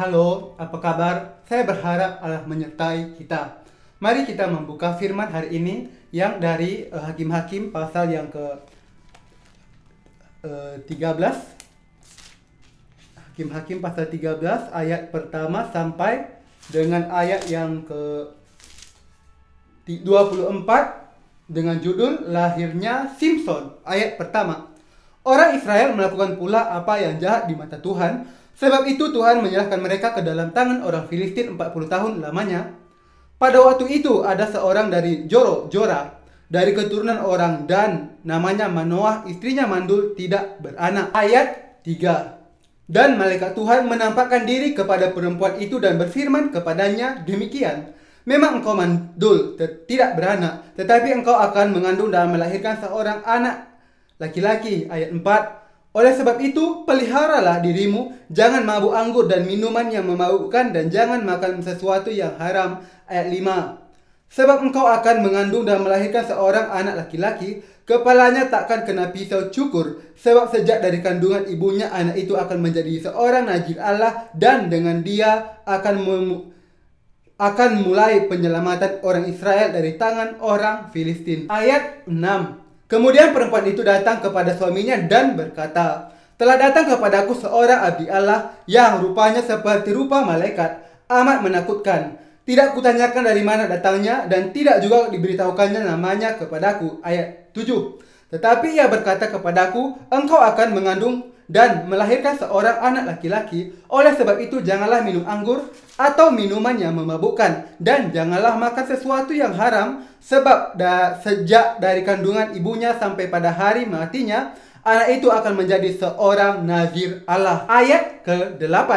Halo, apa kabar? Saya berharap Allah menyertai kita. Mari kita membuka firman hari ini yang dari Hakim-Hakim pasal yang ke 13. Hakim-Hakim pasal 13 ayat pertama sampai dengan ayat yang ke 24 dengan judul Lahirnya Simson. Ayat pertama. Orang Israel melakukan pula apa yang jahat di mata Tuhan. Sebab itu Tuhan menyerahkan mereka ke dalam tangan orang Filistin 40 tahun lamanya. Pada waktu itu ada seorang dari Jora, dari keturunan orang Dan, namanya Manoah, istrinya mandul tidak beranak. Ayat 3. Dan malaikat Tuhan menampakkan diri kepada perempuan itu dan berfirman kepadanya demikian. Memang engkau mandul, tidak beranak, tetapi engkau akan mengandung dan melahirkan seorang anak laki-laki. Ayat 4. Oleh sebab itu, peliharalah dirimu, jangan mabuk anggur dan minuman yang memabukkan, dan jangan makan sesuatu yang haram. Ayat 5. Sebab engkau akan mengandung dan melahirkan seorang anak laki-laki, kepalanya takkan kena pisau cukur, sebab sejak dari kandungan ibunya anak itu akan menjadi seorang najis Allah, dan dengan dia akan mulai penyelamatan orang Israel dari tangan orang Filistin. Ayat 6. Kemudian perempuan itu datang kepada suaminya dan berkata, telah datang kepadaku seorang abdi Allah yang rupanya seperti rupa malaikat, amat menakutkan. Tidak kutanyakan dari mana datangnya dan tidak juga diberitahukannya namanya kepadaku. Ayat 7. Tetapi ia berkata kepadaku, engkau akan mengandung dan melahirkan seorang anak laki-laki. Oleh sebab itu janganlah minum anggur atau minuman yang memabukkan, dan janganlah makan sesuatu yang haram, sebab sejak dari kandungan ibunya sampai pada hari matinya, anak itu akan menjadi seorang nazir Allah. Ayat ke-8.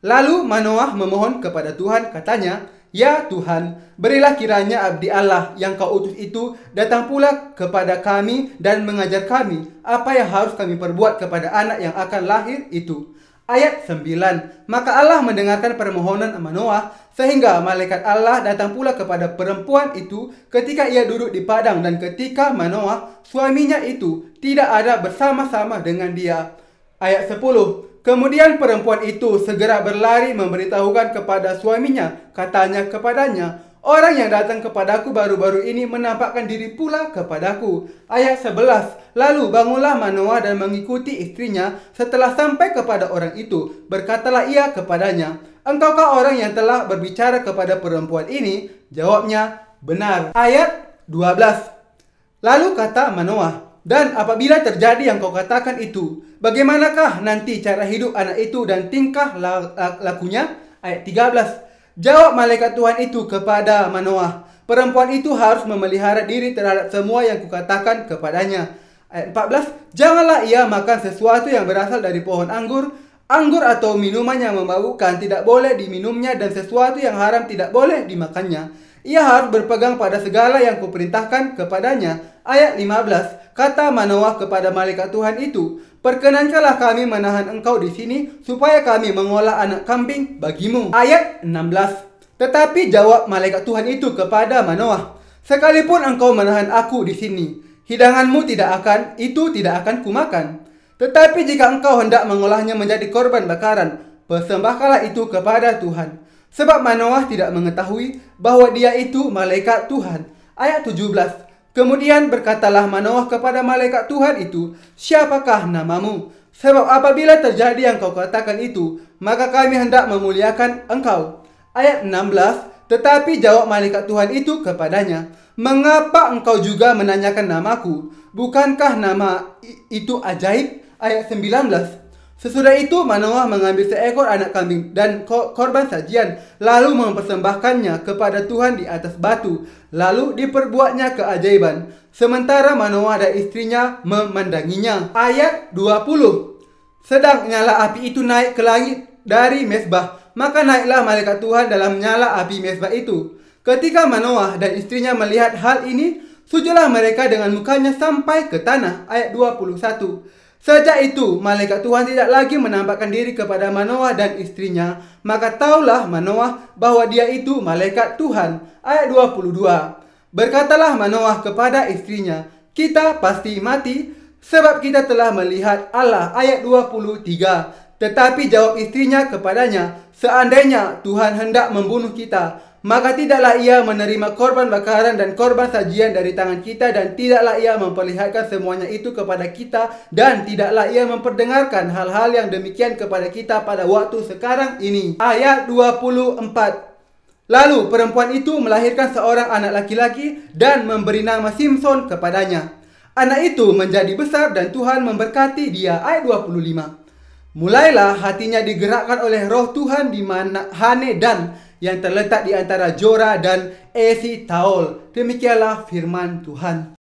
Lalu Manoah memohon kepada Tuhan, katanya, ya Tuhan, berilah kiranya abdi Allah yang kau utus itu datang pula kepada kami dan mengajar kami apa yang harus kami perbuat kepada anak yang akan lahir itu. Ayat 9. Maka Allah mendengarkan permohonan Manoah, sehingga malaikat Allah datang pula kepada perempuan itu ketika ia duduk di padang, dan ketika Manoah, suaminya itu, tidak ada bersama-sama dengan dia. Ayat 10. Kemudian perempuan itu segera berlari memberitahukan kepada suaminya. Katanya kepadanya, orang yang datang kepadaku baru-baru ini menampakkan diri pula kepadaku. Ayat 11. Lalu bangunlah Manoah dan mengikuti istrinya. Setelah sampai kepada orang itu, berkatalah ia kepadanya, engkaukah orang yang telah berbicara kepada perempuan ini? Jawabnya, benar. Ayat 12. Lalu kata Manoah, dan apabila terjadi yang kau katakan itu, bagaimanakah nanti cara hidup anak itu dan tingkah lakunya? Ayat 13. Jawab malaikat Tuhan itu kepada Manoah, perempuan itu harus memelihara diri terhadap semua yang kukatakan kepadanya. Ayat 14. Janganlah ia makan sesuatu yang berasal dari pohon anggur atau minuman yang memabukkan tidak boleh diminumnya, dan sesuatu yang haram tidak boleh dimakannya. Ia harus berpegang pada segala yang kuperintahkan kepadanya. Ayat 15. Kata Manoah kepada malaikat Tuhan itu, perkenankanlah kami menahan engkau di sini, supaya kami mengolah anak kambing bagimu. Ayat 16. Tetapi jawab malaikat Tuhan itu kepada Manoah, sekalipun engkau menahan aku di sini, hidanganmu tidak akan kumakan. Tetapi jika engkau hendak mengolahnya menjadi korban bakaran, persembahkanlah itu kepada Tuhan. Sebab Manoah tidak mengetahui bahwa dia itu malaikat Tuhan. Ayat 17. Kemudian berkatalah Manoah kepada malaikat Tuhan itu, siapakah namamu? Sebab apabila terjadi yang kau katakan itu, maka kami hendak memuliakan engkau. Ayat 16. Tetapi jawab malaikat Tuhan itu kepadanya, mengapa engkau juga menanyakan namaku? Bukankah nama itu ajaib? Ayat 19. Sesudah itu Manoah mengambil seekor anak kambing dan korban sajian, lalu mempersembahkannya kepada Tuhan di atas batu. Lalu diperbuatnya keajaiban, sementara Manoah dan istrinya memandanginya. Ayat 20. Sedang nyala api itu naik ke langit dari mezbah, maka naiklah malaikat Tuhan dalam nyala api mezbah itu. Ketika Manoah dan istrinya melihat hal ini, sujudlah mereka dengan mukanya sampai ke tanah. Ayat 21. Sejak itu, malaikat Tuhan tidak lagi menampakkan diri kepada Manoah dan istrinya. Maka taulah Manoah bahwa dia itu malaikat Tuhan. Ayat 22. Berkatalah Manoah kepada istrinya, kita pasti mati, sebab kita telah melihat Allah. Ayat 23. Tetapi jawab istrinya kepadanya, seandainya Tuhan hendak membunuh kita, maka tidaklah ia menerima korban bakaran dan korban sajian dari tangan kita, dan tidaklah ia memperlihatkan semuanya itu kepada kita, dan tidaklah ia memperdengarkan hal-hal yang demikian kepada kita pada waktu sekarang ini. Ayat 24. Lalu perempuan itu melahirkan seorang anak laki-laki dan memberi nama Simson kepadanya. Anak itu menjadi besar dan Tuhan memberkati dia. Ayat 25. Mulailah hatinya digerakkan oleh roh Tuhan di mana Hanedan yang terletak di antara Jora dan Esitaol. Demikianlah firman Tuhan.